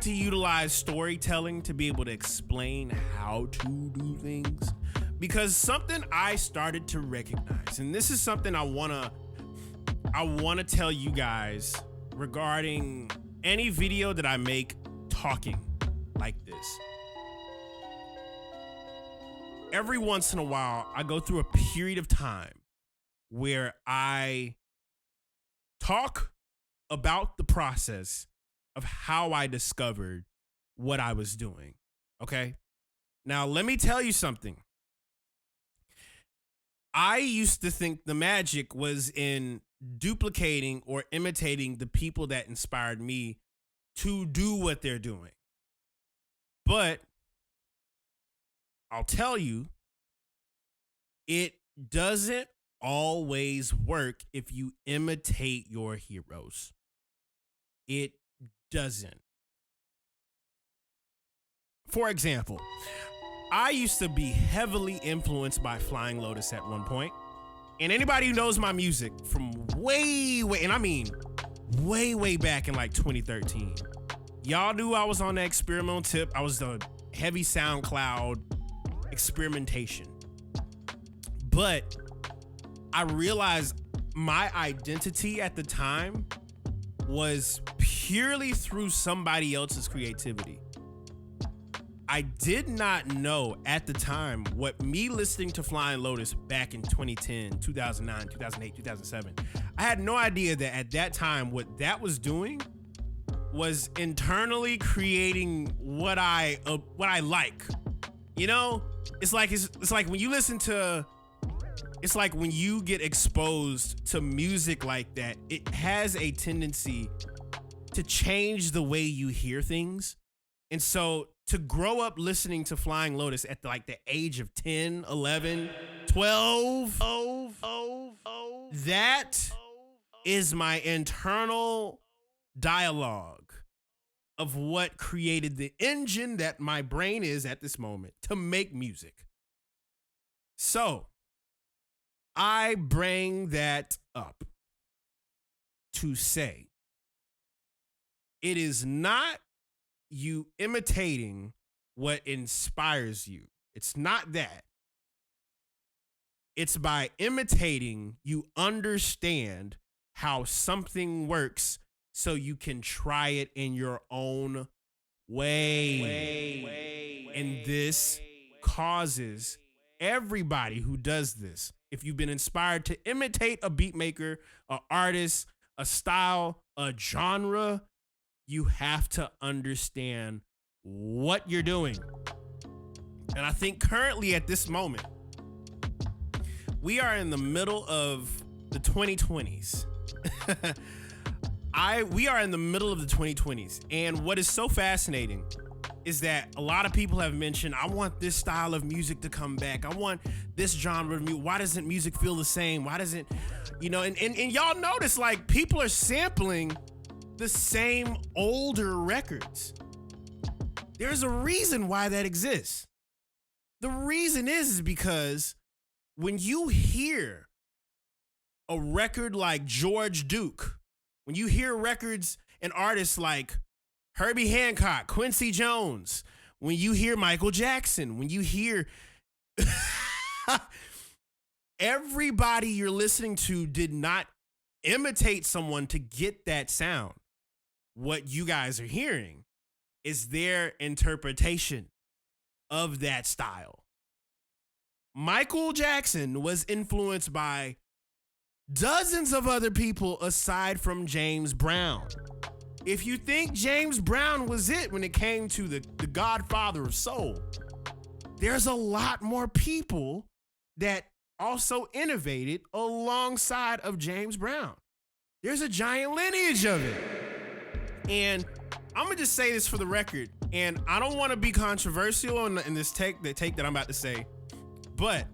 like to utilize storytelling to be able to explain how to do things, because something I started to recognize, and this is something I wanna tell you guys regarding any video that I make talking like this. Every once in a while, I go through a period of time where I talk about the process of how I discovered what I was doing. Okay? Now, let me tell you something. I used to think the magic was in duplicating or imitating the people that inspired me to do what they're doing. But I'll tell you, it doesn't always work if you imitate your heroes. It doesn't. For example, I used to be heavily influenced by Flying Lotus at one point. And anybody who knows my music from way, and I mean way back in like 2013, y'all knew I was on the experimental tip. I was the heavy SoundCloud experimentation. But I realized my identity at the time was purely through somebody else's creativity. I did not know at the time what me listening to Flying Lotus back in 2010, 2009, 2008, 2007, I had no idea that at that time what that was doing was internally creating what I like. You know, it's like when you listen to, it's like when you get exposed to music like that, it has a tendency to change the way you hear things. And so to grow up listening to Flying Lotus at the age of 10, 11, 12, that is my internal dialogue of what created the engine that my brain is at this moment to make music. So I bring that up to say it is not you imitating what inspires you. It's not that. It's by imitating, you understand how something works so you can try it in your own way. And this causes everybody who does this, if you've been inspired to imitate a beat maker, an artist, a style, a genre, you have to understand what you're doing. And I think currently at this moment, we are in the middle of the 2020s. We are in the middle of the 2020s. And what is so fascinating is that a lot of people have mentioned, I want this style of music to come back. I want this genre of music. Why doesn't music feel the same? Why doesn't, and y'all notice like people are sampling the same older records. There's a reason why that exists. The reason is because when you hear a record like George Duke, when you hear records and artists like Herbie Hancock, Quincy Jones, when you hear Michael Jackson, when you hear everybody you're listening to did not imitate someone to get that sound. What you guys are hearing is their interpretation of that style. Michael Jackson was influenced by dozens of other people aside from James Brown. If you think James Brown was it when it came to the godfather of soul, there's a lot more people that also innovated alongside of James Brown. There's a giant lineage of it. And I'm gonna just say this for the record, and I don't want to be controversial in this take that I'm about to say, but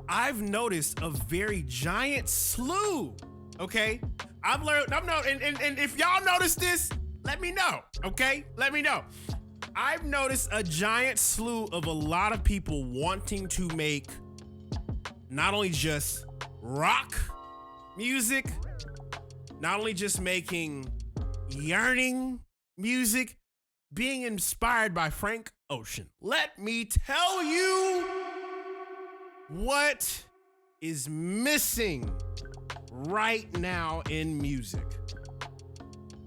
I've noticed a very giant slew. Okay, I've known, and if y'all notice this, let me know. Okay, let me know. I've noticed a giant slew of a lot of people wanting to make not only just rock music, not only just making yearning music being inspired by Frank Ocean. Let me tell you what is missing right now in music.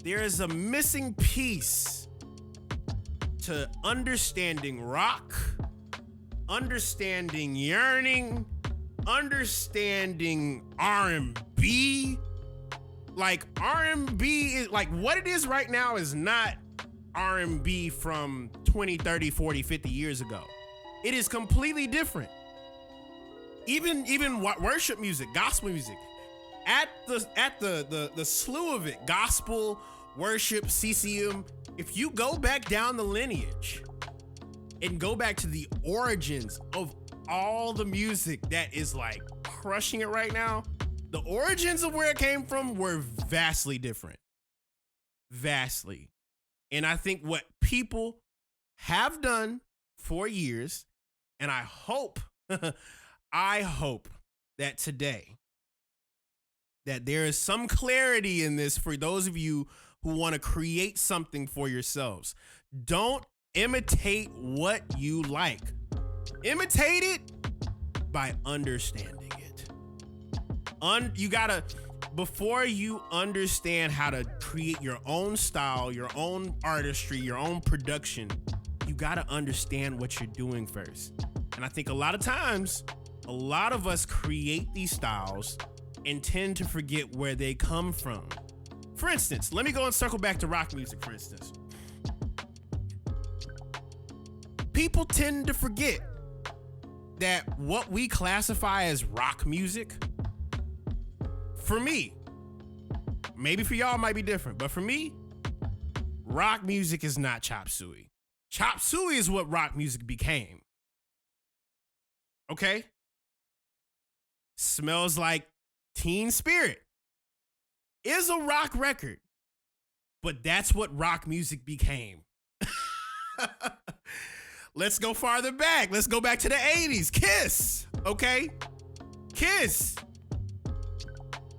There is a missing piece to understanding rock, understanding yearning, understanding R&B. Like R&B is like what it is right now is not R&B from 20, 30, 40, 50 years ago. It is completely different. Even worship music, gospel music, at the slew of it, gospel, worship, CCM, if you go back down the lineage and go back to the origins of all the music that is like crushing it right now, the origins of where it came from were vastly different. Vastly. And I think what people have done for years, and I hope that today that there is some clarity in this for those of you who want to create something for yourselves. Don't imitate what you like. Imitate it by understanding it. You gotta, before you understand how to create your own style, your own artistry, your own production, you gotta understand what you're doing first. And I think a lot of times, a lot of us create these styles and tend to forget where they come from. For instance, let me go and circle back to rock music, for instance. People tend to forget that what we classify as rock music, for me, maybe for y'all it might be different, but for me, rock music is not chop suey. Chop suey is what rock music became. Okay? Smells Like Teen Spirit is a rock record, but that's what rock music became. Let's go farther back. Let's go back to the 80s. Kiss, okay? Kiss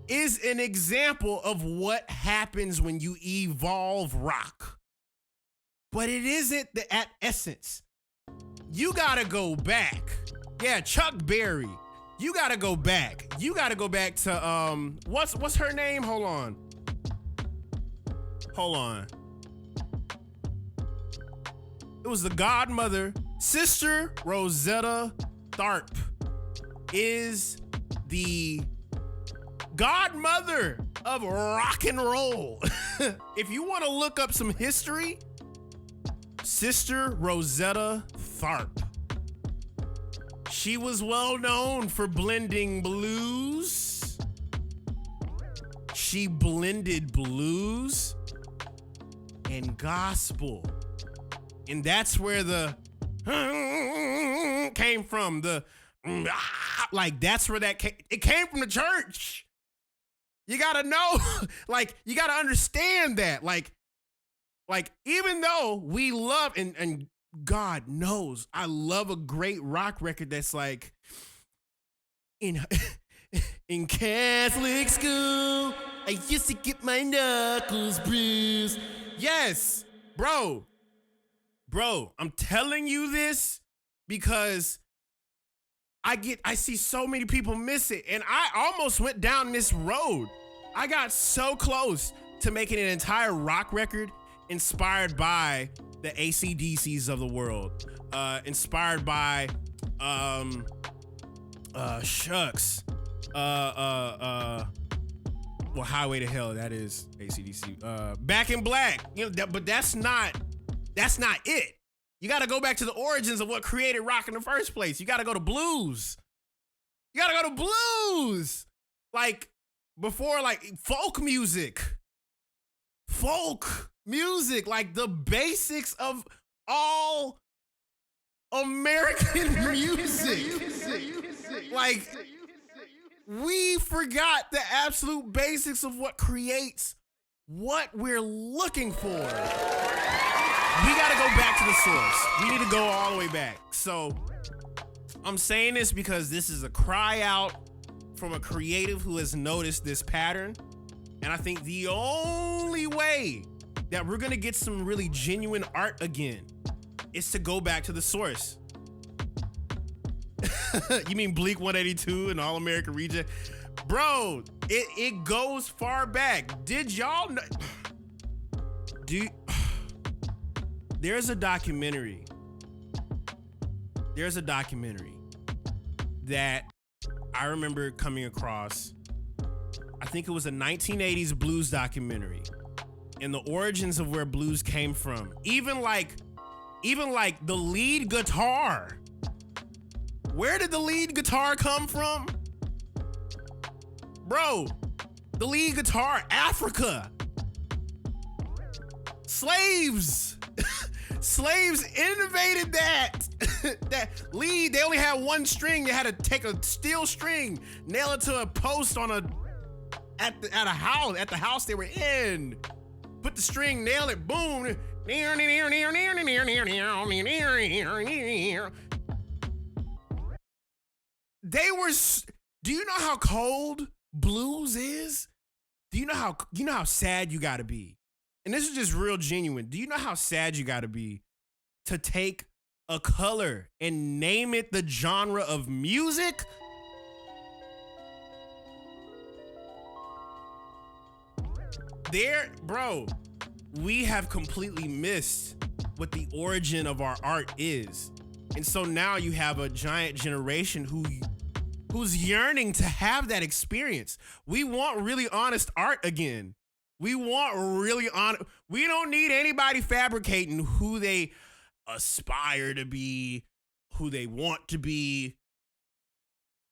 is an example of what happens when you evolve rock. But it isn't at essence. You gotta go back. Yeah, Chuck Berry. You gotta go back. You gotta go back to what's her name? Hold on. It was the godmother. Sister Rosetta Tharpe is the godmother of rock and roll. If you want to look up some history, Sister Rosetta Tharpe. She was well known for blending blues. She blended blues and gospel. And that's where the came from. That's where that came. It came from the church. You gotta know, you gotta understand that. Like even though we love, and God knows, I love a great rock record that's like, in Catholic school, I used to get my knuckles bruised. Yes, bro, I'm telling you this because I see so many people miss it, and I almost went down this road. I got so close to making an entire rock record inspired by the AC/DCs of the world, inspired by Highway to Hell, that is AC/DC. Back in Black, but that's not it. You got to go back to the origins of what created rock in the first place. You got to go to blues. Like before, like folk music, like the basics of all American music. Like we forgot the absolute basics of what creates what we're looking for. We got to go back to the source. We need to go all the way back. So I'm saying this because this is a cry out from a creative who has noticed this pattern. And I think the only way that we're gonna get some really genuine art again is to go back to the source. You mean Bleak 182 and All American Reject? Bro, it goes far back. Did y'all know? There's a documentary that I remember coming across. I think it was a 1980s blues documentary and the origins of where blues came from. Even like the lead guitar. Where did the lead guitar come from? Bro, the lead guitar, Africa. Slaves. Slaves innovated that. That lead, they only had one string. They had to take a steel string, nail it to a post at the house they were in. Put the string, nail it, boom. Do you know how cold blues is? Do you know how sad you gotta be? And this is just real genuine. Do you know how sad you gotta be to take a color and name it the genre of music? Bro, we have completely missed what the origin of our art is. And so now you have a giant generation who's yearning to have that experience. We want really honest art again. We want really honest. We don't need anybody fabricating who they aspire to be, who they want to be.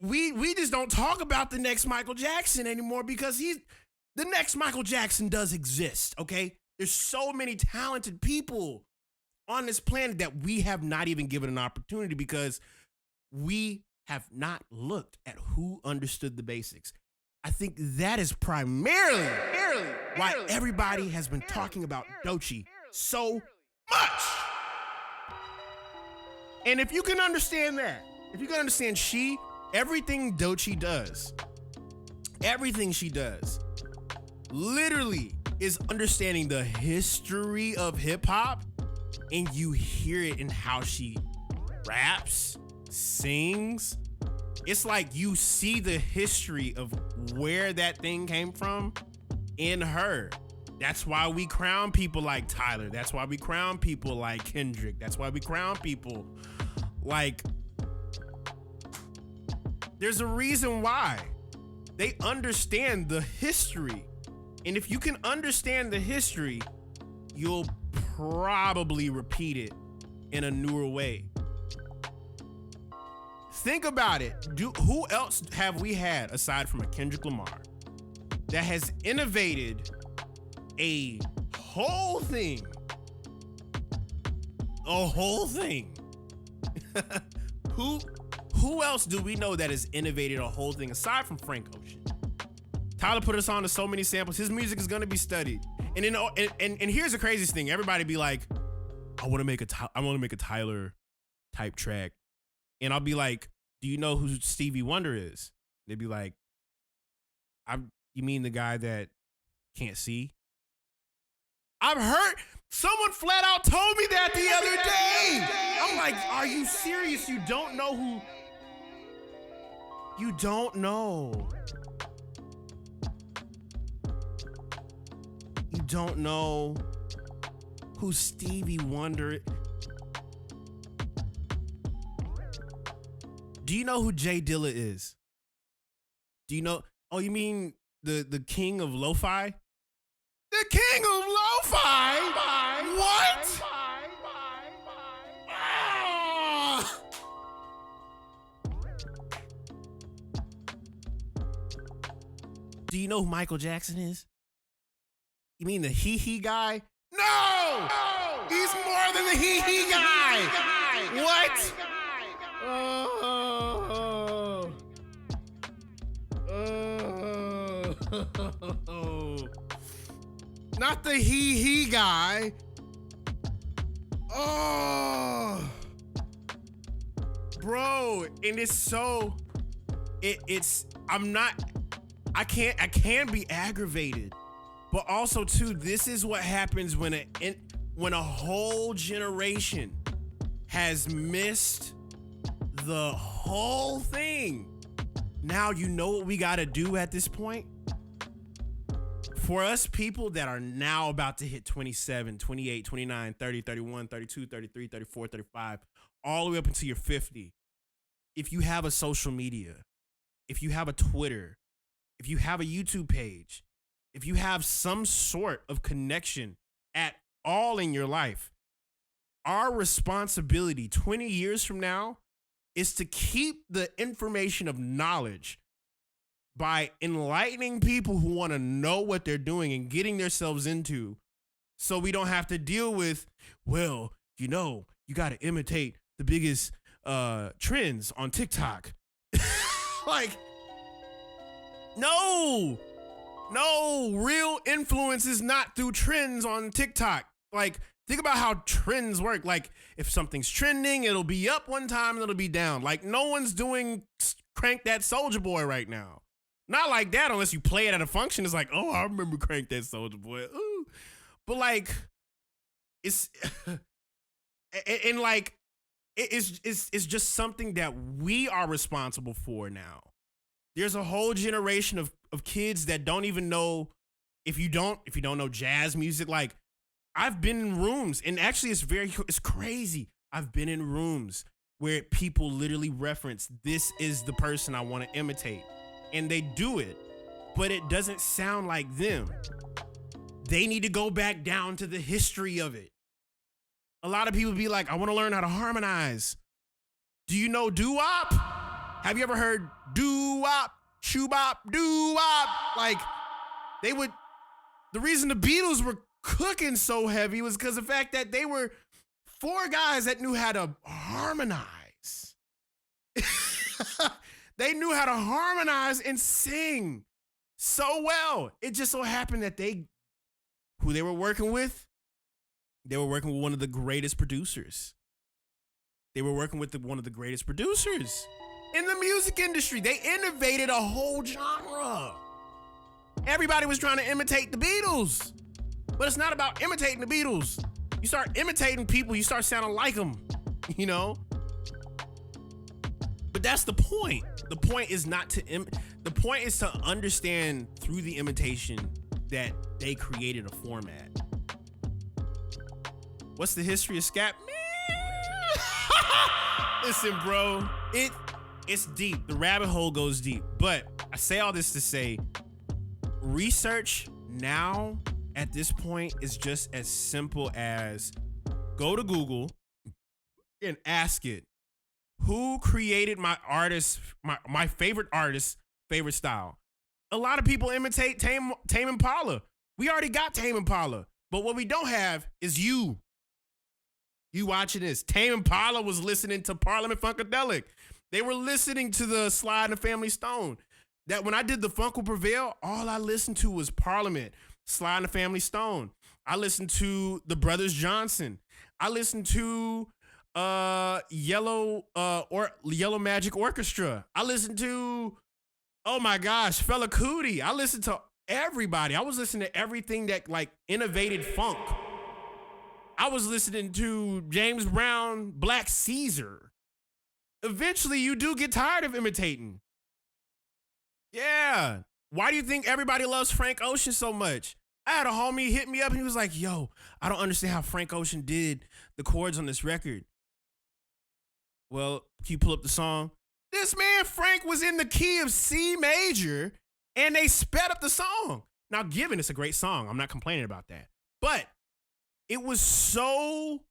We just don't talk about the next Michael Jackson anymore because the next Michael Jackson does exist, okay? There's so many talented people on this planet that we have not even given an opportunity because we have not looked at who understood the basics. I think that is primarily why everybody has been talking about Doechii so much. And if you can understand that, if you can understand everything Doechii does, everything she does, literally is understanding the history of hip hop, and you hear it in how she raps, sings. It's like you see the history of where that thing came from in her. That's why we crown people like Tyler. That's why we crown people like Kendrick. That's why we crown people like... There's a reason why. They understand the history. And if you can understand the history, you'll probably repeat it in a newer way. Think about it. Who else have we had aside from a Kendrick Lamar that has innovated a whole thing? A whole thing. Who else do we know that has innovated a whole thing aside from Frank Ocean? Tyler put us on to so many samples. His music is gonna be studied. And then, and here's the craziest thing. Everybody be like, I want to make a Tyler type track. And I'll be like, do you know who Stevie Wonder is? They'd be like, you mean the guy that can't see? I've heard, someone flat out told me that the other day. I'm like, are you serious? You don't know who? You don't know. You don't know who Stevie Wonder is? Do you know who Jay Dilla is? Do you know? Oh, you mean the king of lo-fi? The king of lo-fi? What? Ah! Do you know who Michael Jackson is? You mean the hee-hee guy? No! He's more than the hee-hee guy! What? Not the he guy. Oh, bro, and it's so. I can't be aggravated But also too, this is what happens when a whole generation has missed the whole thing. Now you know what we gotta do at this point? For us people that are now about to hit 27, 28, 29, 30, 31, 32, 33, 34, 35, all the way up until you're 50. If you have a social media, if you have a Twitter, if you have a YouTube page, if you have some sort of connection at all in your life, our responsibility 20 years from now is to keep the information of knowledge by enlightening people who want to know what they're doing and getting themselves into, so we don't have to deal with, well, you got to imitate the biggest trends on TikTok. Like, no, real influence is not through trends on TikTok. Like, think about how trends work. Like, if something's trending, it'll be up one time and it'll be down. Like, no one's doing Crank That Soulja Boy right now. Not like that unless you play it at a function. It's like, oh, I remember Crank That Soulja Boy. Ooh. But like, it's and like it's just something that we are responsible for now. There's a whole generation of kids that don't even know, if you don't know jazz music. Like, I've been in rooms, and actually it's crazy. I've been in rooms where people literally reference, this is the person I want to imitate. And they do it, but it doesn't sound like them. They need to go back down to the history of it. A lot of people be like, I want to learn how to harmonize. Do you know doo-wop? Have you ever heard doo-wop, shoo-bop, doo-wop? Like, the reason the Beatles were cooking so heavy was because of the fact that they were 4 guys that knew how to harmonize. They knew how to harmonize and sing so well. It just so happened that who they were working with one of the greatest producers. They were working with one of the greatest producers in the music industry. They innovated a whole genre. Everybody was trying to imitate the Beatles, but it's not about imitating the Beatles. You start imitating people, you start sounding like them, you know? But that's the point. The point is the point is to understand through the imitation that they created a format. What's the history of scat? Listen, bro, it's deep. The rabbit hole goes deep. But I say all this to say, research now at this point is just as simple as go to Google and ask it, who created my favorite artist, favorite style? A lot of people imitate Tame Impala. We already got Tame Impala, but what we don't have is you. You watching this. Tame Impala was listening to Parliament Funkadelic. They were listening to the Sly and the Family Stone. That when I did the Funk Will Prevail, all I listened to was Parliament, Sly and the Family Stone. I listened to the Brothers Johnson. I listened to Yellow Magic Orchestra. I listened to, oh my gosh, Fela Kuti. I listened to everybody. I was listening to everything that like innovated funk. I was listening to James Brown, Black Caesar. Eventually you do get tired of imitating. Yeah. Why do you think everybody loves Frank Ocean so much? I had a homie hit me up and he was like, yo, I don't understand how Frank Ocean did the chords on this record. Well, can you pull up the song? This man, Frank, was in the key of C major and they sped up the song. Now, given it's a great song, I'm not complaining about that. But it was so,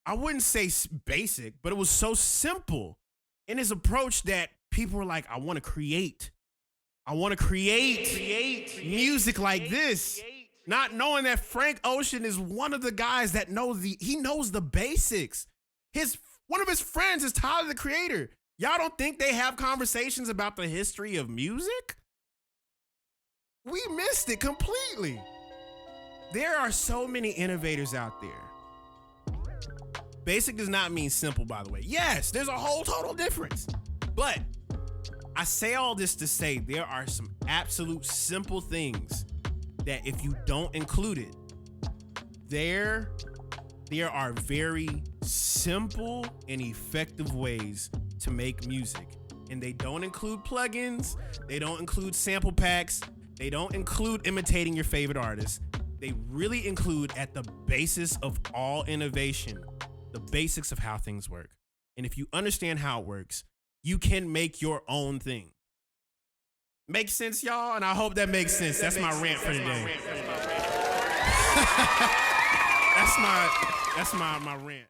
I wouldn't say basic, but it was so simple in his approach that people were like, I want to create music like this. Not knowing that Frank Ocean is one of the guys that knows the basics. One of his friends is Tyler, the Creator. Y'all don't think they have conversations about the history of music? We missed it completely. There are so many innovators out there. Basic does not mean simple, by the way. Yes, there's a whole total difference. But I say all this to say there are some absolute simple things that if you don't include it, there are very simple and effective ways to make music. And they don't include plugins, they don't include sample packs, they don't include imitating your favorite artist. They really include at the basis of all innovation, the basics of how things work. And if you understand how it works, you can make your own thing. Make sense, y'all? And I hope that makes sense. That's my rant for today. That's my rant.